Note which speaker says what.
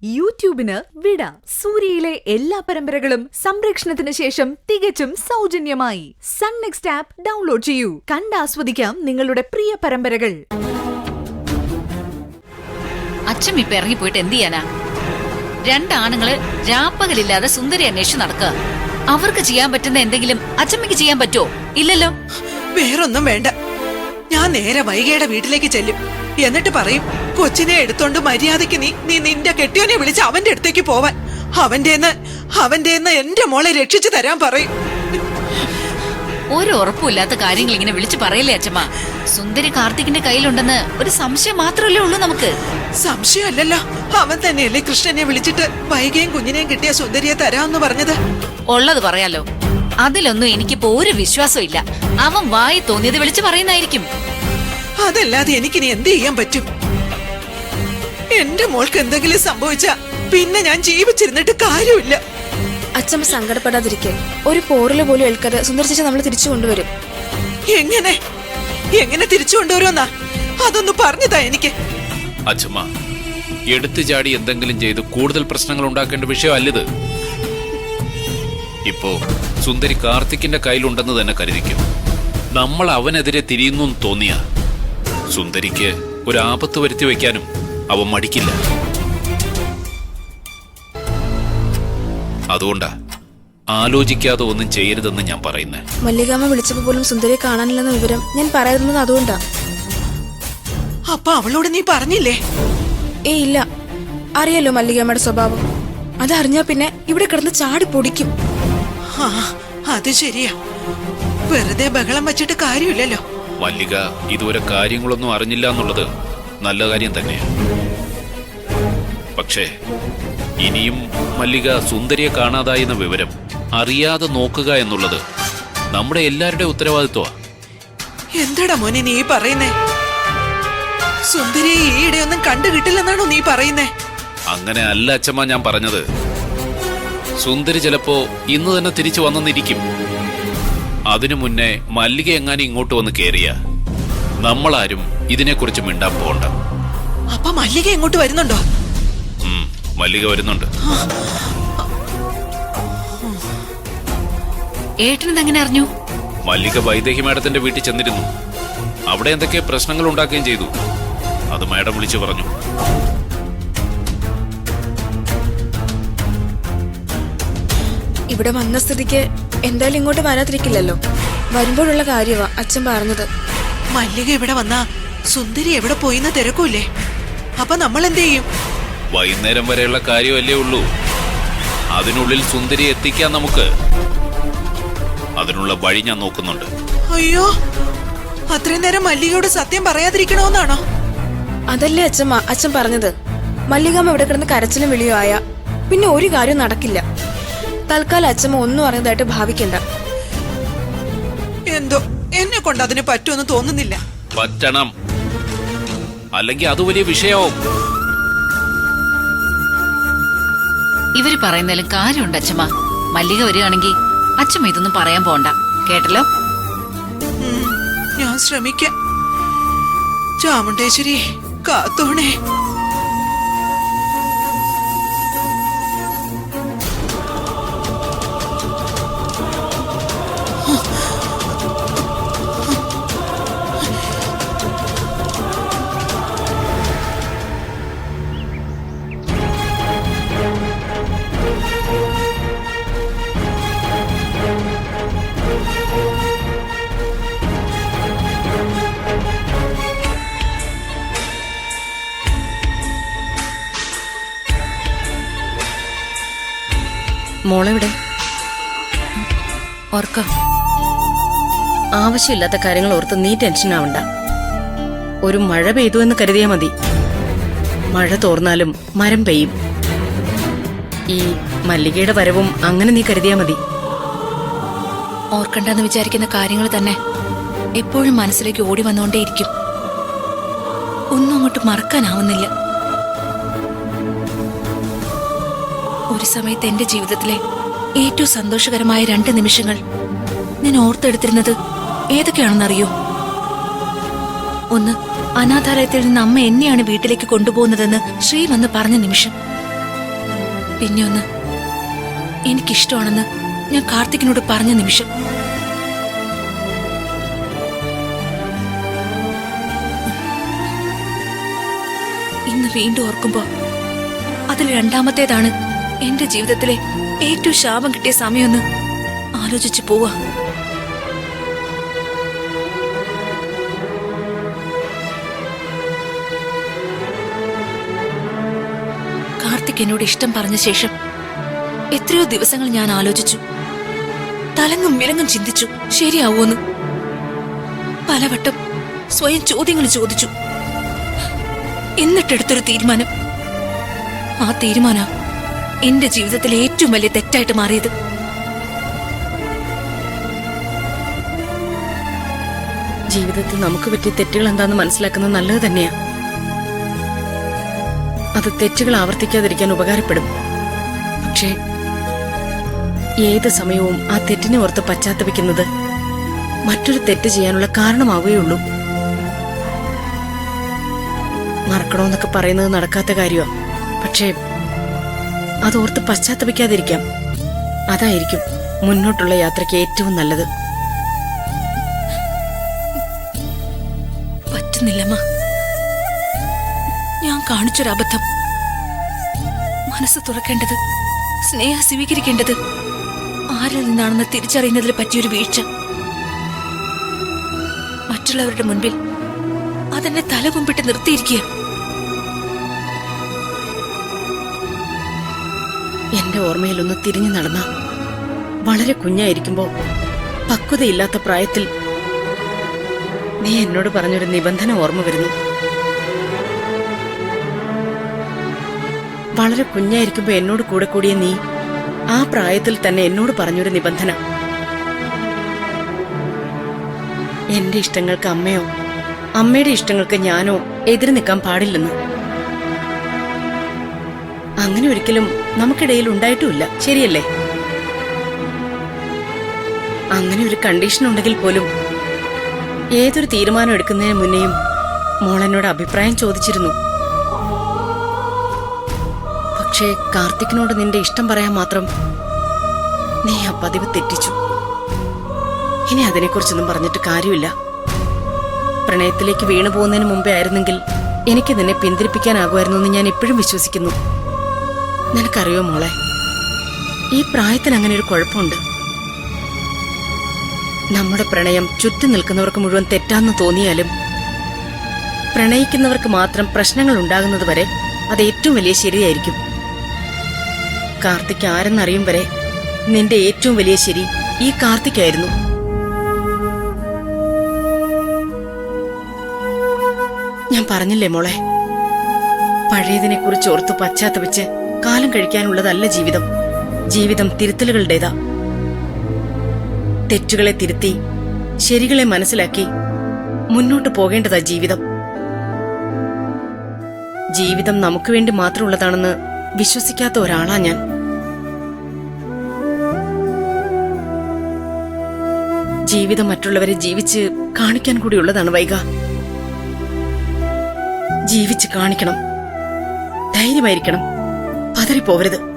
Speaker 1: യൂട്യൂബിന് വിട. സൂര്യയിലെ എല്ലാ പരമ്പരകളും സംരക്ഷണത്തിന് ശേഷം തികച്ചും സൗജന്യമായി സൺ നെക്സ്റ്റ് ആപ്പ് ഡൗൺലോഡ് ചെയ്യൂ. കണ്ടാസ്വദിക്കാം നിങ്ങളുടെ പ്രിയ പരമ്പരകൾ.
Speaker 2: അച്ഛൻ ഇപ്പൊ ഇറങ്ങിപ്പോയിട്ട് എന്ത് ചെയ്യാനാ? രണ്ടാണുങ്ങള് രാപ്പകലില്ലാതെ സുന്ദരി അന്വേഷിച്ച് നടക്കുക. അവർക്ക് ചെയ്യാൻ പറ്റുന്ന എന്തെങ്കിലും അച്ഛമ്മയ്ക്ക് ചെയ്യാൻ പറ്റുമോ? ഇല്ലല്ലോ.
Speaker 3: വേറൊന്നും വേണ്ട. ഞാൻ നേരെ വൈകയുടെ വീട്ടിലേക്ക് ചെല്ലും. എന്നിട്ട് പറയും, കൊച്ചിനെ എടുത്തോണ്ട് മര്യാദയ്ക്ക് നീ നിന്റെ കെട്ടിയോനെ വിളിച്ച് അവന്റെ അടുത്തേക്ക് പോവാൻ. അവന്റെന്ന് എന്റെ മോളെ രക്ഷിച്ചു തരാൻ പറയും.
Speaker 2: ഒരു ഉറപ്പുമില്ലാത്ത കാര്യങ്ങൾ ഇങ്ങനെ വിളിച്ചു പറയില്ലേ അച്ഛമ്മ? സുന്ദരി കാർത്തികിന്റെ കയ്യിലുണ്ടെന്ന് ഒരു സംശയം മാത്രമല്ലേ ഉള്ളൂ നമുക്ക്.
Speaker 3: സംശയമല്ലല്ലോ, അവൻ തന്നെയല്ലേ കൃഷ്ണനെ വിളിച്ചിട്ട് വൈകയും കുഞ്ഞിനെയും കിട്ടിയ സുന്ദരിയെ തരാമെന്ന് പറഞ്ഞത്.
Speaker 2: ഉള്ളത് പറയാലോ. അതിലൊന്നും എനിക്കിപ്പോ ഒരു വിശ്വാസം ഇല്ല. അവൻ വായി തോന്നിയത് വിളിച്ചു പറയുന്നതായിരിക്കും.
Speaker 3: അതല്ലാതെ എനിക്കിനി എന്ത് ചെയ്യാൻ പറ്റും? എന്റെ മോൾക്ക് എന്തെങ്കിലും സംഭവിച്ചാ പിന്നെ ഞാൻ ജീവിച്ചിരുന്നിട്ട് കാര്യമില്ല.
Speaker 4: അച്ഛമ്മ സങ്കടപ്പെടാതിരിക്കെ. ഒരു പോറല് പോലും ഏൽക്കാതെ സുന്ദര ചേച്ചി നമ്മളെ തിരിച്ചു കൊണ്ടുവരും.
Speaker 3: എങ്ങനെ തിരിച്ചു കൊണ്ടുവരുമെന്നാ? അതൊന്ന് പറഞ്ഞതാ എനിക്ക്.
Speaker 5: അച്ഛമ്മ, എടുത്തു ചാടി എന്തെങ്കിലും ചെയ്ത് കൂടുതൽ പ്രശ്നങ്ങൾ ഉണ്ടാക്കേണ്ട വിഷയമല്ലിത്. ഇപ്പോ സുന്ദരി കാർത്തിക്കിന്റെ കയ്യിലുണ്ടെന്ന് തന്നെ കരുതിക്കും. നമ്മൾ അവനെതിരെ തിരിയുന്നു തോന്നിയ സുന്ദരിക്ക് ഒരു ആപത്ത് വരുത്തി വയ്ക്കാനും അവൻ മടിക്കില്ല. അതുകൊണ്ടാ ആലോചിക്കാതെ ഒന്നും ചെയ്യരുതെന്ന് ഞാൻ പറയുന്നേ.
Speaker 4: മല്ലികാമ്മ വിളിച്ചപ്പോ പോലും സുന്ദരിയെ കാണാനില്ലെന്ന വിവരം ഞാൻ പറയുന്നത് അതുകൊണ്ടാ.
Speaker 3: അപ്പൊ അവളോട് നീ പറഞ്ഞില്ലേ?
Speaker 4: ഇല്ല. അറിയാലോ മല്ലികാമ്മയുടെ സ്വഭാവം. അതറിഞ്ഞാ പിന്നെ ഇവിടെ കിടന്ന് ചാടി പൊടിക്കും.
Speaker 3: അത് ശരിയാ. വെറുതെ ബഹളം വച്ചിട്ട് കാര്യമില്ലല്ലോ.
Speaker 5: മല്ലിക ഇതുവരെ കാര്യങ്ങളൊന്നും അറിഞ്ഞില്ല എന്നുള്ളത് നല്ല കാര്യം തന്നെയാണ്. പക്ഷേ ഇനിയും മല്ലിക സുന്ദരിയെ കാണാതായെന്ന വിവരം അറിയാതെ നോക്കുക എന്നുള്ളത് നമ്മുടെ എല്ലാവരുടെ ഉത്തരവാദിത്വമാണ്.
Speaker 3: എന്താടാ മോനെ നീ പറയുന്നേ? സുന്ദരിയെ ഈയിടെ ഒന്നും കണ്ടു കിട്ടില്ലെന്നാണോ നീ പറയുന്നേ?
Speaker 5: അങ്ങനെ അല്ല അച്ഛമ്മ ഞാൻ പറഞ്ഞത്. സുന്ദരി ചിലപ്പോ ഇന്ന് തന്നെ തിരിച്ചു വന്നെന്നിരിക്കും. അതിനു മുന്നേ മല്ലിക എങ്ങാനും ഇങ്ങോട്ട് വന്ന് കേറിയ നമ്മളാരും ഇതിനെക്കുറിച്ച് മിണ്ടാൻ പോകണ്ട.
Speaker 3: അപ്പൊ മല്ലിക ഇങ്ങോട്ട് വരുന്നുണ്ടോ?
Speaker 5: മല്ലിക വരുന്നുണ്ട്.
Speaker 2: ഏട്ടനെന്ത് എങ്ങനെ അറിഞ്ഞു?
Speaker 5: മല്ലിക വൈദേഹി മാഡത്തിന്റെ വീട്ടിൽ ചെന്നിരുന്നു. അവിടെ എന്തൊക്കെ പ്രശ്നങ്ങൾ ഉണ്ടാക്കുകയും ചെയ്തു. അത് മാഡം വിളിച്ചു പറഞ്ഞു.
Speaker 4: ഇവിടെ വന്ന സ്ഥിതിക്ക് എന്തായാലും ഇങ്ങോട്ട് വരാതിരിക്കില്ലല്ലോ. വരുമ്പോഴുള്ള കാര്യമാ അച്ഛൻ പറഞ്ഞത്.
Speaker 3: മല്ലിക ഇവിടെ വന്നാ സുന്ദരി എവിടെ പോയിന്ന് തിരക്കൂല്ലേ? അപ്പൊ നമ്മൾ എന്ത് ചെയ്യും?
Speaker 5: വൈകുന്നേരം വരെയുള്ള കാര്യമല്ലേ ഉള്ളൂ. അതിനുള്ളിൽ സുന്ദരി എത്തിക്കാൻ നമുക്ക്. അതിനുള്ള വഴി ഞാൻ നോക്കുന്നുണ്ട്.
Speaker 3: അയ്യോ, അത്രയും നേരം മല്ലികയോട് സത്യം പറയാതിരിക്കണോന്നാണോ?
Speaker 4: അതല്ലേ അച്ഛൻ പറഞ്ഞത്. മല്ലികാമ്മ ഇവിടെ കിടന്ന് കരച്ചിലും വിളിയോ ആയ പിന്നെ ഒരു കാര്യം നടക്കില്ല. തൽക്കാലം അച്ഛമ്മ ഒന്നും അറിഞ്ഞതായിട്ട് ഭാവിക്കണ്ട.
Speaker 3: എന്തോ എന്നെ കൊണ്ട് അതിന് പറ്റുമെന്ന് തോന്നുന്നില്ല.
Speaker 5: പറ്റണം, അല്ലെങ്കിൽ അത് വലിയ വിഷയവും.
Speaker 2: ഇവര് പറയുന്നതിലും കാര്യമുണ്ട് അച്ഛമ്മ. മല്ലിക വരികയാണെങ്കിൽ അച്ഛമ്മ ഇതൊന്നും പറയാൻ പോണ്ട. കേട്ടല്ലോ?
Speaker 3: ഞാൻ ശ്രമിക്കാം. ചാമുണ്ടേശ്വരി കാത്തോണേ.
Speaker 6: മോളെവിടെ? ഓർക്ക. ആവശ്യമില്ലാത്ത കാര്യങ്ങൾ ഓർത്ത് നീ ടെൻഷൻ ആവണ്ട. ഒരു മഴ പെയ്തു എന്ന് കരുതിയാ മതി. മഴ തോർന്നാലും മരം പെയ്യും. ഈ മല്ലികയുടെ വരവും അങ്ങനെ നീ കരുതിയാ മതി.
Speaker 4: ഓർക്കണ്ടെന്ന് വിചാരിക്കുന്ന കാര്യങ്ങൾ തന്നെ എപ്പോഴും മനസ്സിലേക്ക് ഓടി വന്നുകൊണ്ടേയിരിക്കും. ഒന്നും അങ്ങോട്ട് മറക്കാനാവുന്നില്ല. ഒരു സമയത്ത് എന്റെ ജീവിതത്തിലെ ഏറ്റവും സന്തോഷകരമായ 2 നിമിഷങ്ങൾ ഞാൻ ഓർത്തെടുത്തിരുന്നത് ഏതൊക്കെയാണെന്നറിയോ? ഒന്ന്, അനാഥാലയത്തിൽ നിന്ന് അമ്മ എന്നെയാണ് വീട്ടിലേക്ക് കൊണ്ടുപോകുന്നതെന്ന് ശ്രീ വന്ന് പറഞ്ഞ നിമിഷം. പിന്നെ ഒന്ന് എനിക്കിഷ്ടമാണെന്ന് ഞാൻ കാർത്തികിനോട് പറഞ്ഞ നിമിഷം ഇന്ന് വീണ്ടും ഓർക്കുമ്പോ അതിൽ രണ്ടാമത്തേതാണ് എന്റെ ജീവിതത്തിലെ ഏറ്റവും ശാപം കിട്ടിയ സമയമെന്ന് ആലോചിച്ചു പോവാ. കാർത്തിക് എന്നോട് ഇഷ്ടം പറഞ്ഞ ശേഷം എത്രയോ ദിവസങ്ങൾ ഞാൻ ആലോചിച്ചു. തലങ്ങും വിലങ്ങും ചിന്തിച്ചു ശരിയാവോന്ന്. പലവട്ടം സ്വയം ചോദ്യങ്ങൾ ചോദിച്ചു. എന്നിട്ടെടുത്തൊരു തീരുമാനം. ആ തീരുമാനം എന്റെ ജീവിതത്തിലെ ഏറ്റവും വലിയ തെറ്റായിട്ട് മാറിയത്.
Speaker 6: ജീവിതത്തിൽ നമുക്ക് പറ്റിയ തെറ്റുകൾ എന്താന്ന് മനസ്സിലാക്കുന്നത് നല്ലത് തന്നെയാ. അത് തെറ്റുകൾ ആവർത്തിക്കാതിരിക്കാൻ ഉപകാരപ്പെടും. പക്ഷേ ഏത് സമയവും ആ തെറ്റിനെ ഓർത്ത് പശ്ചാത്തപിക്കുന്നത് മറ്റൊരു തെറ്റ് ചെയ്യാനുള്ള കാരണമാവുകയുള്ളൂ. മറക്കണമെന്നൊക്കെ പറയുന്നത് നടക്കാത്ത കാര്യമാണ്. പക്ഷേ അതോർത്ത് പശ്ചാത്തപിക്കാതിരിക്കാം. അതായിരിക്കും മുന്നോട്ടുള്ള യാത്രയ്ക്ക് ഏറ്റവും നല്ലത്.
Speaker 4: പറ്റുന്നില്ലമ്മ. ഞാൻ കാണിച്ചൊരബദ്ധം. മനസ്സ് തുറക്കേണ്ടത്, സ്നേഹം സ്വീകരിക്കേണ്ടത് ആരിൽ നിന്നാണെന്ന് തിരിച്ചറിയുന്നതിൽ പറ്റിയൊരു വീഴ്ച. മറ്റുള്ളവരുടെ മുൻപിൽ അതെന്നെ തലകുമ്പിട്ട് നിർത്തിയിരിക്കുക.
Speaker 6: എന്റെ ഓർമ്മയിലൊന്ന് തിരിഞ്ഞു നടന്ന വളരെ കുഞ്ഞായിരിക്കുമ്പോ പക്വതയില്ലാത്ത പ്രായത്തിൽ നീ എന്നോട് പറഞ്ഞൊരു നിബന്ധന ഓർമ്മ വരുന്നു. വളരെ കുഞ്ഞായിരിക്കുമ്പോ എന്നോട് കൂടെ കൂടിയ നീ ആ പ്രായത്തിൽ തന്നെ എന്നോട് പറഞ്ഞൊരു നിബന്ധന. എന്റെ ഇഷ്ടങ്ങൾക്ക് അമ്മയോ അമ്മയുടെ ഇഷ്ടങ്ങൾക്ക് ഞാനോ എതിര് നിൽക്കാൻ പാടില്ലെന്ന്. അങ്ങനെ ഒരിക്കലും നമുക്കിടയിൽ ഉണ്ടായിട്ടുമില്ല, ശരിയല്ലേ? അങ്ങനെ ഒരു കണ്ടീഷൻ ഉണ്ടെങ്കിൽ പോലും ഏതൊരു തീരുമാനം എടുക്കുന്നതിന് മുന്നേയും മോളെന്നോട് അഭിപ്രായം ചോദിച്ചിരുന്നു. പക്ഷേ കാർത്തിക്കിനോട് നിന്റെ ഇഷ്ടം പറയാൻ മാത്രം നീ ആ പതിവ് തെറ്റിച്ചു. ഇനി അതിനെക്കുറിച്ചൊന്നും പറഞ്ഞിട്ട് കാര്യമില്ല. പ്രണയത്തിലേക്ക് വീണു പോകുന്നതിന് മുമ്പേ ആയിരുന്നെങ്കിൽ എനിക്ക് നിന്നെ പിന്തിരിപ്പിക്കാനാകുമായിരുന്നു എന്ന് ഞാൻ ഇപ്പോഴും വിശ്വസിക്കുന്നു. നിനക്കറിയോ മോളെ, ഈ പ്രായത്തിന് അങ്ങനെ ഒരു കുഴപ്പമുണ്ട്. നമ്മുടെ പ്രണയം ചുറ്റും നിൽക്കുന്നവർക്ക് മുഴുവൻ തെറ്റാന്ന് തോന്നിയാലും പ്രണയിക്കുന്നവർക്ക് മാത്രം പ്രശ്നങ്ങൾ ഉണ്ടാകുന്നത് വരെ അത് ഏറ്റവും വലിയ ശരിയായിരിക്കും. കാർത്തിക് ആരെന്നറിയും വരെ നിന്റെ ഏറ്റവും വലിയ ശരി ഈ കാർത്തിക്കായിരുന്നു. ഞാൻ പറഞ്ഞില്ലേ മോളെ, പഴയതിനെ കുറിച്ച് ഓർത്തു പശ്ചാത്തപിച്ച് കാലം കഴിക്കാനുള്ളതല്ല ജീവിതം. ജീവിതം തിരുത്തലുകളുടേതാ. തെറ്റുകളെ തിരുത്തി ശരികളെ മനസ്സിലാക്കി മുന്നോട്ട് പോകേണ്ടതാ ജീവിതം. ജീവിതം നമുക്ക് വേണ്ടി മാത്രമുള്ളതാണെന്ന് വിശ്വസിക്കാത്ത ഒരാളാ ഞാൻ. ജീവിതം മറ്റുള്ളവരെ ജീവിച്ച് കാണിക്കാൻ കൂടിയുള്ളതാണ് വൈഗ. ജീവിച്ച് കാണിക്കണം, ധൈര്യമായിരിക്കണം, പതറിപ്പോവരുത്.